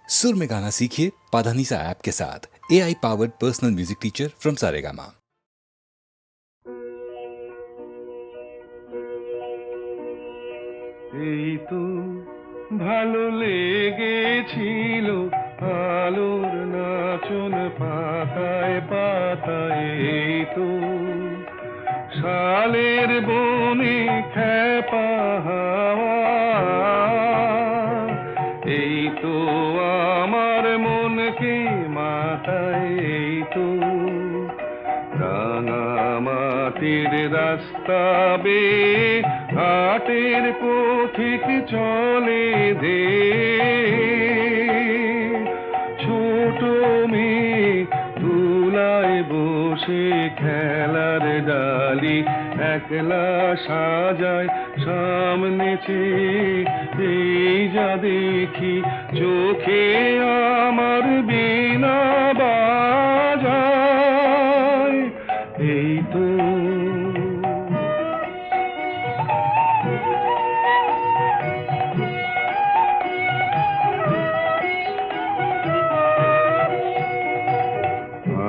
सुर में गाना सीखिए पाधानीसा ऐप के साथ। AI powered personal music teacher from Saregama. এই তো ভালো লেগেছিল আলোর নাচন পাতায় পাতায়, এই তো শালের বনে খেপা হাওয়া, এই তো আমার মনকে মাতায়, এই তো রাঙামাটির রাস্তা বেয়ে ঘাটের পথিক চলে দে, ছোট মেয়ে তুলায় বসে খেলার ডালি একলা সাজায় সামনে চেয়ে, এই যা দেখি চোখে আমার বীণা বাজায়, এই তো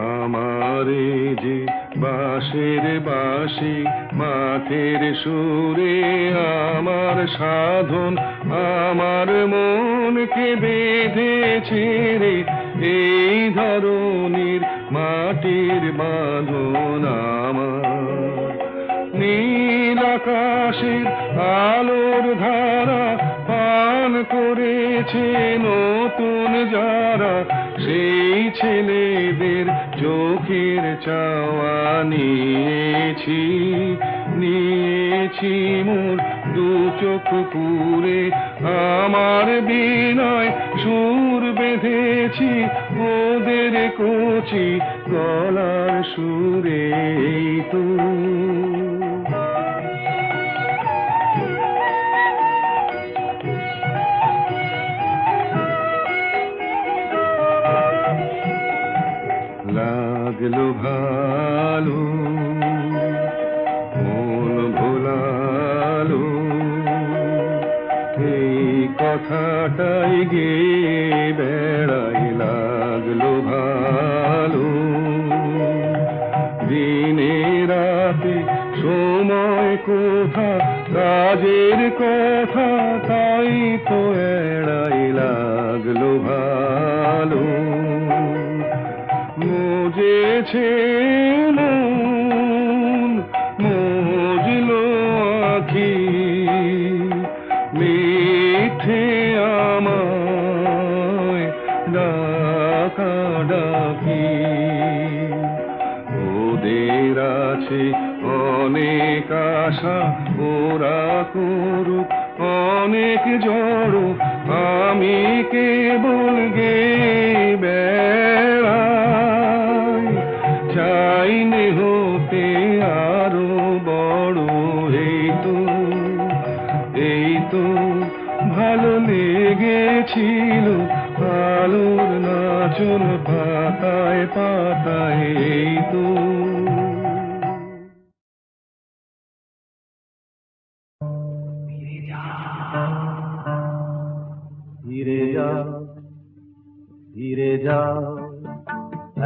আমারে যে বাঁশের বাঁশি মাঠের সুরে আমার সাধন, আমার মনকে বেঁধেছে রে এই ধরনীর মাটির বাঁধন, আমার নীল আকাশের আলোর ধারা পান করেছে নতুন যারা, সেই ছেলেদের চোখের চাওয়া নিয়েছি, নিয়েছি মোর দু চোখ পুরে, আমার বিনয় সুর বেঁধেছি ওদের কচি গলার সুরে, এই তো লাগলো ভালো মন ভোলালো, এই কথাটাই গে বেড়াই, লাগলো ভালো দিনে রাতে সময় কোথা কাজের কথা তাই তো এড়াই, লাগলো ভালো মজেছে মন মজলো আখি, মিঠে আমায় ডাকা ডাকি, ওদের আছে অনেক আশা ওরা করুক অনেক জড়ো, আমি কেবল গে বেড়াই, চাইনে হতে আরো বড়, এই তো এই তো ভালো লেগেছিল আলোর নাচন পাতায় পাতায়, এই তো ফিরে যাও ফিরে যাও,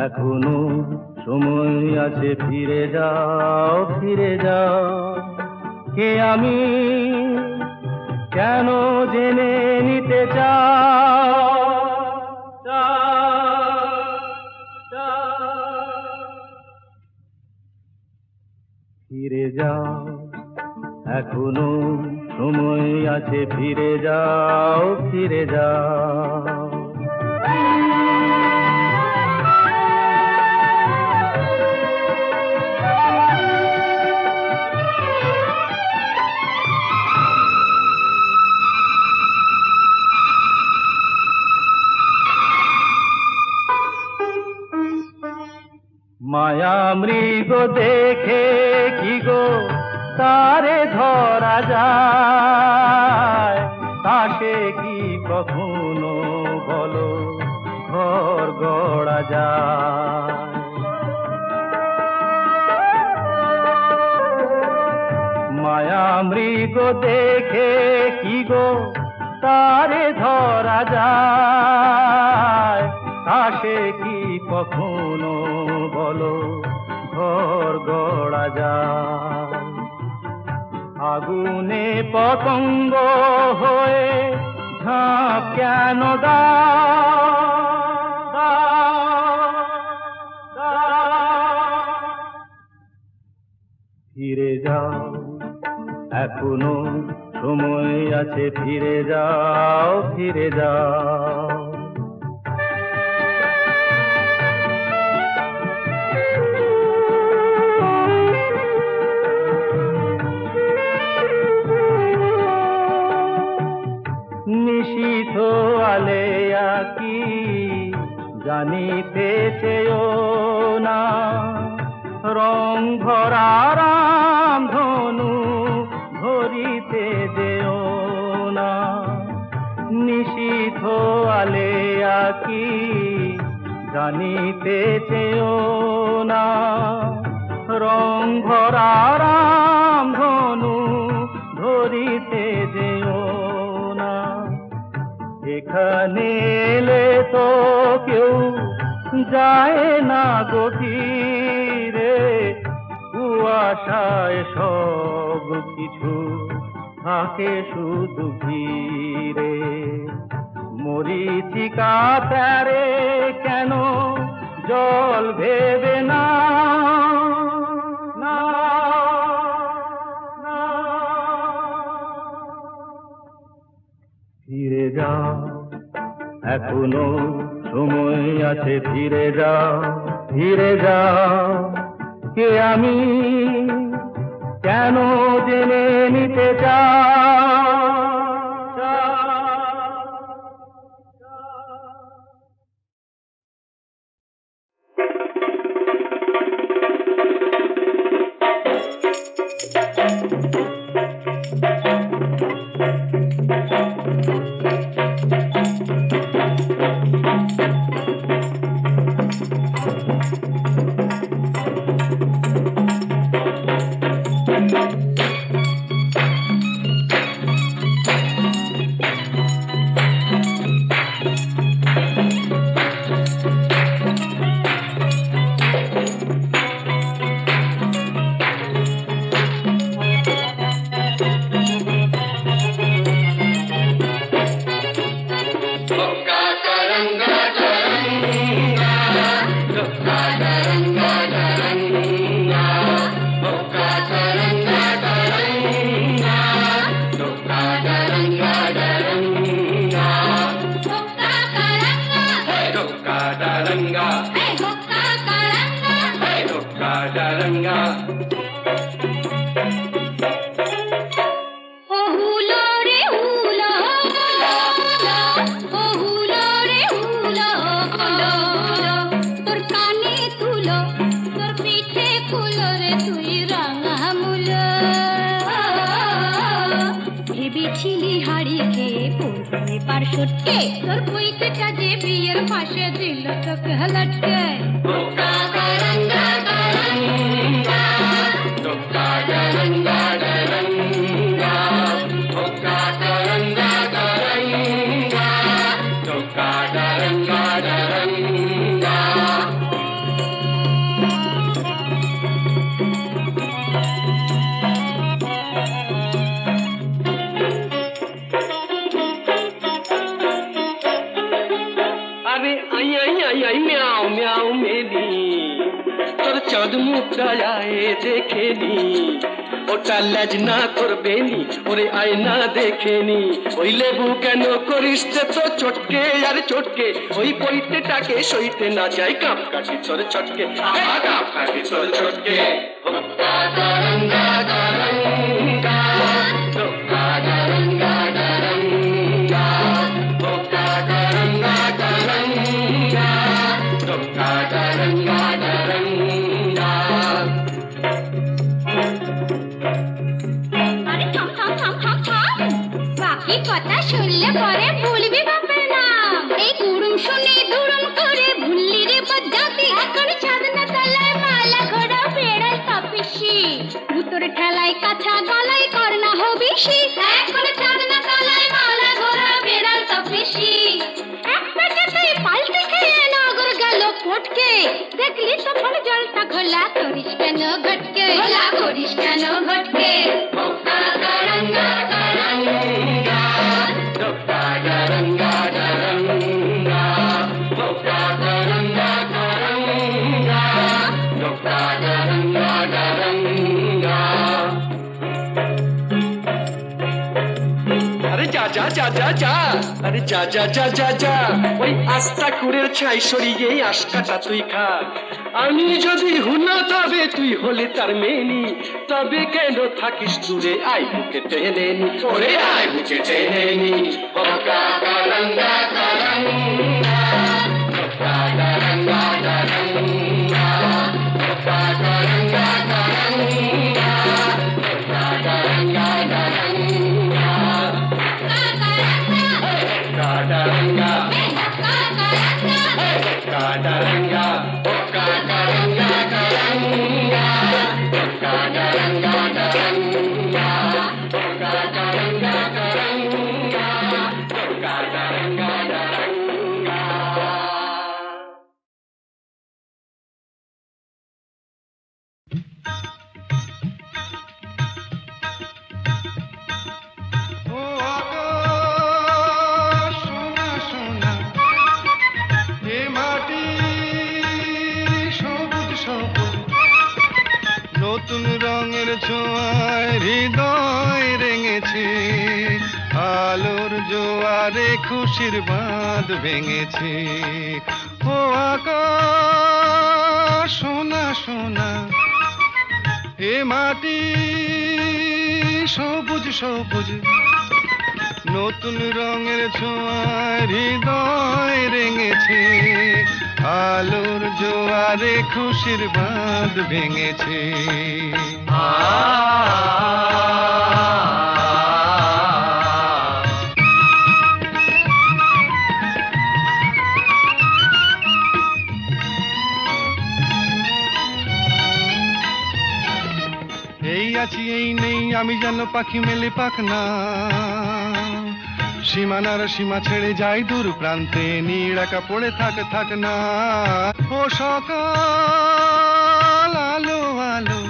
এখনো সময় আছে, ফিরে যাও ফিরে যাও, কে আমি কেন জেনে নিতে চাও, ফিরে যাও এখনো সময় আছে, ফিরে যাও ফিরে যাও। মায়া মৃগ দেখে কি গো তারে ধরা যায়, তাকে কি কখনো বলো ঘর গড়া যায়। মায়া মৃগ দেখে কি গো তারে ধরা যায়, কি কখনো বলো ঘর গড়া যায়? আগুনে পতঙ্গ হয়ে ঝাঁপ কেন ফিরে যাও, এখনো সময় আছে, ফিরে যাও, ফিরে যাও। নিশীথ আলেয়া কি জানিতে চেয়েও না, রং ভরা রাম ধনু ধরিতে যেও না। নিশীথ আলেয়া কি জানিতে চেয়েও না, রং ভরা রাম ধনু ধরিতে যেও না। এখানে এলে তো কেউ যায় না গভীরে, কুয়াশায় সব কিছু থাকে শুধু ঘিরে। মরীচিকা তারে কেন জল ভেবে না, না, না। ফিরে যাও, এখনো সময় আছে, ফিরে যাও, ফিরে যাও। কে আমি কেন জেনে নিতে ছুটকে তোর পৈতেটা যে বিয়ের পাশে দিল তোকে লটকে চাঁদ মুখটা দেখে নি ওটা লাজনা করবে নি ওরে আয়না দেখে নি ওই লেবু কেন করিস তো চটকে আর চটকে ওই পৈতেটাকে সইতে না যায় কাপ কাটি তোর চটকে কাপ কাটি তোর চটকে কথা শুনলে পরে ভুলবি বাপের নাম এই কুড়ুম শুনে দুরুম করে ভুললি রে বজ্জাতি এখন চাঁদনা তলায় মালা ঘোড়া বেড়াল তপিসি ভুতরে ঠেলায় কাছা গলায় করনা হবিসি এখন চাঁদনা তলায় মালা ঘোড়া বেড়াল তপিসি এক পেটেতেই পাল্টে খেয়ে নগর গেল দেখলি তো ফল জলটা ঘোলা করিস কেন ঘটকে ঘোলা করিস কেন ঘটকে আরে যা যা যা যা যা, আরে যা যা যা যা যা, ওই আস্তা কুড়ের ছাই সরিয়ে আশকাটা তুই খা। আমি যদি হুনা তবে তুই হলে তার মেনি, তবে কেন থাকিস দূরে, আই বুকে টেনে নি, ওরে আই বুকে টেনে নি। ওকা কারঙ্গা কারঙ্গা, ওকা কারঙ্গা কারঙ্গা, ওকা কারঙ্গা কারঙ্গা, ওকা কারঙ্গা কারঙ্গা। Kadaranga, Kadaranga, Kadaranga, Kadaranga, Kadaranga, Kadaranga, Kadaranga, Kadaranga, Kadaranga, Kadaranga. ও আকাশ সোনা সোনা, এ মাটি সবুজ সবুজ, নতুন রঙের ছোঁয়ায় হৃদয় রেঙেছে, আলোর জোয়ারে খুশির বাঁধ ভেঙেছে। ও আকাশ সোনা সোনা, এ মাটি সবুজ সবুজ, নতুন রঙের ছোঁয়ায় হৃদয় রেঙেছে, আলোর জোয়ারে খুশির বাঁধ ভেঙেছে। এই আছি এই নেই আমি যেন পাখি মেলে পাখনা, সীমানার সীমা ছেড়ে যাই দূর প্রান্তে, নীড়াকা পড়ে থাক না। ও সকাল আলো আলো,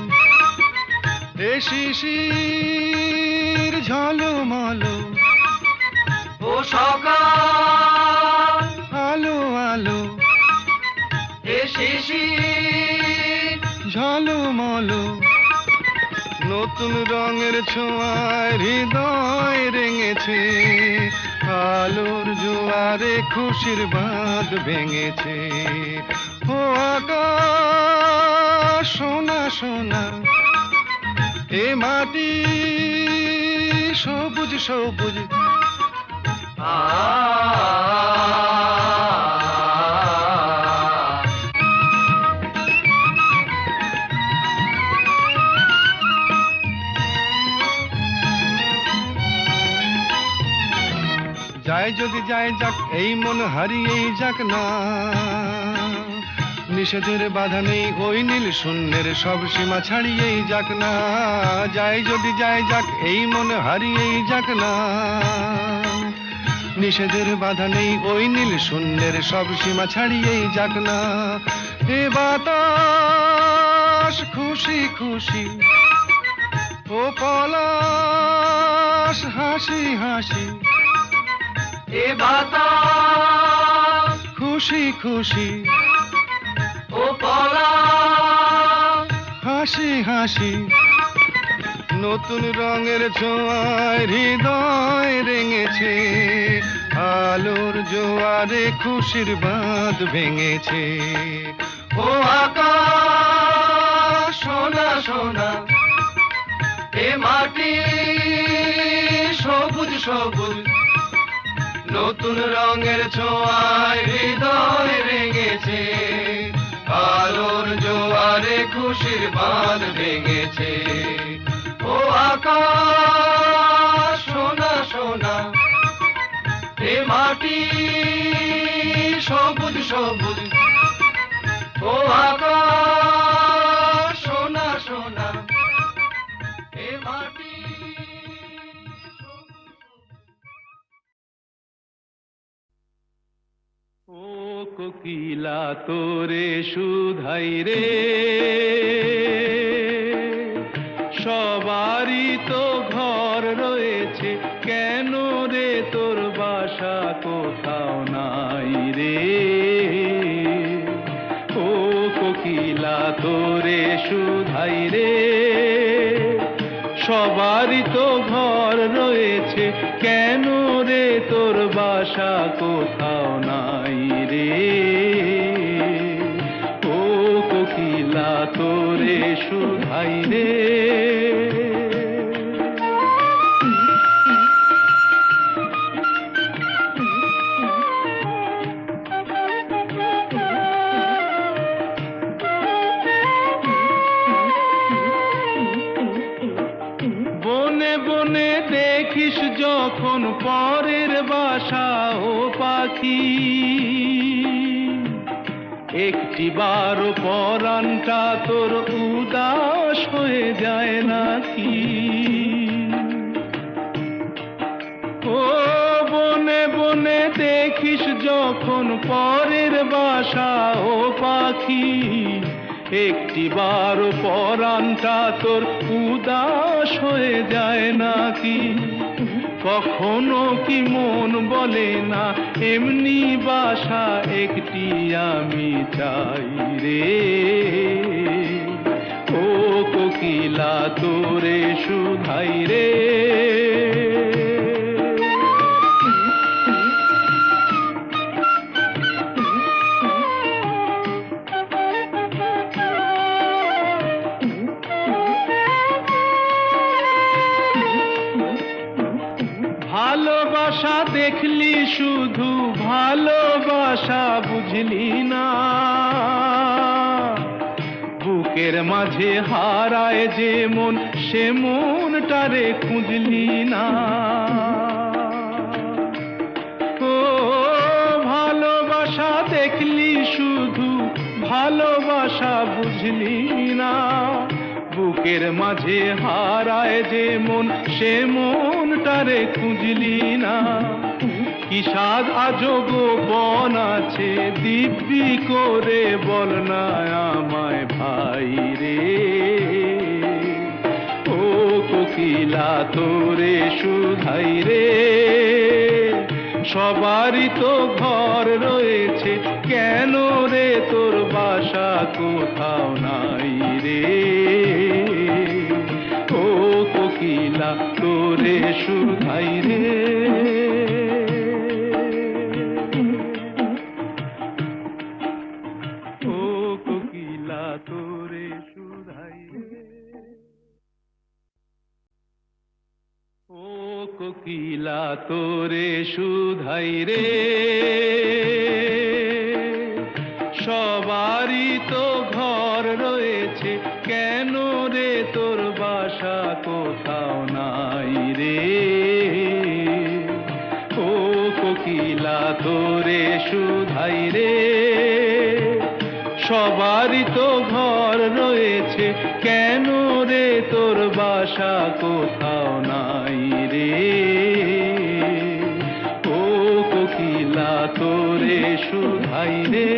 এ শিশির ঝলমলো, ও সকাল আলো আলো, এ শিশির ঝলমলো, নতুন রঙের ছোঁয়ায় হৃদয় রেঙেছে, আলোর জোয়ারে খুশির বাঁধ ভেঙেছে। ও আকাশ সোনা সোনা, এ মাটি সবুজ সবুজ, যায় যদি যায় যাক এই মন হারিয়েই যাক না, নিষেধের বাধা নেই ওই নীল শূন্যের সব সীমা ছাড়িয়েই যাক না, যায় যদি যায় যাক এই মন হারিয়েই যাক না, নিষেধের বাধা নেই ওই নীল শূন্যের সব সীমা ছাড়িয়েই যাক না। এ বাতাস খুশি খুশি, ও পলাশ হাসি হাসি, এ বাতাস খুশি খুশি, ও পলাশ হাসি হাসি, নতুন রঙের ছোঁয়ায় হৃদয় রেঙেছে, আলোর জোয়ারে খুশির বাঁধ ভেঙেছে। ও আকাশ সোনা সোনা, এ মাটি সবুজ সবুজ, নতুন রঙের ছোঁয়ায় হৃদয় রেঙেছে, আলোর জোয়ারে খুশির বাঁধ ভেঙেছে। ও আকাশ সোনা সোনা, এ মাটি সবুজ সবুজ, ও আকাশ সোনা সোনা, এ মাটি। ও কোকিলা তোরে শুধাই রে, সবারই তো ঘর রয়েছে, কেন রে তোর বাসা কোথাও নাই রে। ও কোকিলা তোরে শুধাই রে, সবারই তো ঘর রয়েছে, কেন রে তোর বাসা কোথাও নাই রে। ও কোকিলা তোরে শুধাই রে। বনে বনে দেখিস যখন পরের বাসা ও পাখি, একটি বারো পরানটা তোর উদাস হয়ে যায় নাকি। ও বনে বনে দেখিস যখন পরের বাসা ও পাখি, একটি বারো পরানটা তোর উদাস হয়ে যায় নাকি। কখনো কি মন বলে না এমনি বাসা একটি আমি চাই রে। ও কোকিলা তোরে শুধাই রে। ভালোবাসা দেখলি শুধু, ভালোবাসা বুঝলি না, বুকের মাঝে হারায় যে মন, সে মনটারে খুঁজলি না। ও ভালোবাসা দেখলি শুধু, ভালোবাসা বুঝলি না, বুকের মাঝে হারায় যে মন, সে মনটারে খুঁজলি না। কি সাদ আজব বন আছে, দিব্যি করে বল না আমায় ভাই রে। ও কোকিলা তোরে শুধাই রে, সবারই তো ঘর রয়েছে, কেন রে তোর বাসা কোথাও নাই রে। ও কোকিলা তোরে শুধাই রে। ও কোকিলা তোরে শুধাই রে। ও কোকিলা তোরে শুধাই রে, সবারই তো ঘর রয়েছে, কেন রে তোর বাসা কোথাও নাই রে। ও কোকিলা তোরে শুধাই রে, সবারই তো ঘর রয়েছে, কেন রে তোর বাসা কোথাও নাই রে। ও কোকিলা তোরে শুধাই রে।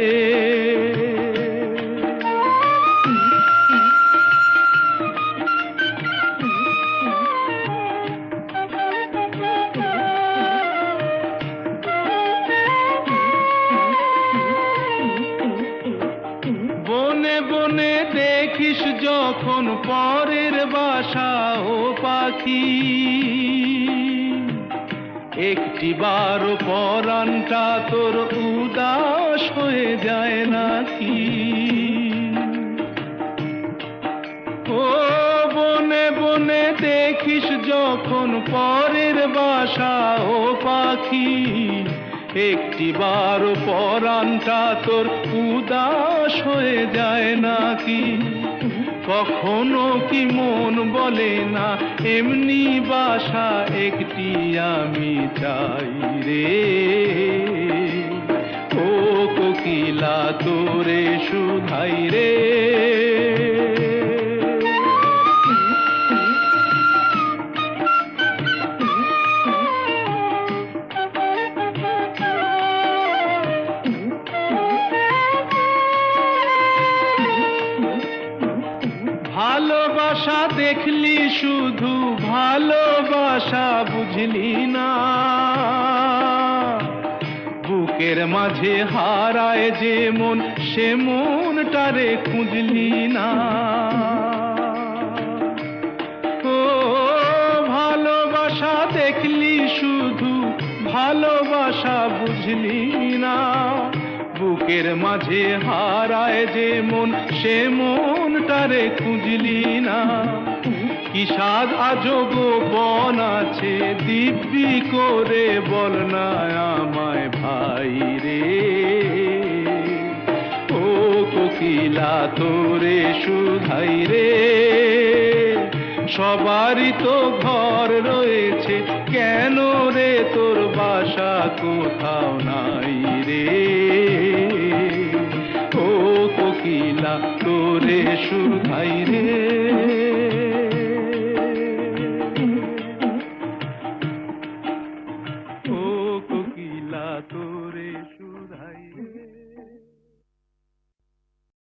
বনে বনে দেখিস যখন পরের বাসা ও পাখি, একটি বারো পরানটা তোর উদাস হয়ে যায় নাকি। ও বনে বনে দেখিস যখন পরের বাসা ও পাখি, একটি বারো পরানটা তোর উদাস হয়ে যায় নাকি। কখনো কি মন বলে না এমনি বাসা একটি আমি চাই রে। ও কোকিলা তোরে শুধাই রে। দেখলি শুধু ভালোবাসা বুঝলি না, বুকের মাঝে হারায় যে মন সে মনটারে খুঁজলি না। ও ভালোবাসা দেখলি শুধু ভালোবাসা বুঝলি না, বুকের মাঝে হারায় যে মন সে মনটারে খুঁজলি না। কি স্বাদ আজব বন আছে দিব্যি করে বল না আমায় ভাই রে। ও কোকিলা তোরে শুধাই রে, সবারই তো ঘর রয়েছে, কেন রে তোর বাসা কোথাও নাই রে। ও কোকিলা তোরে শুধাই রে। ও কোকিলা তোরে শুধাই রে।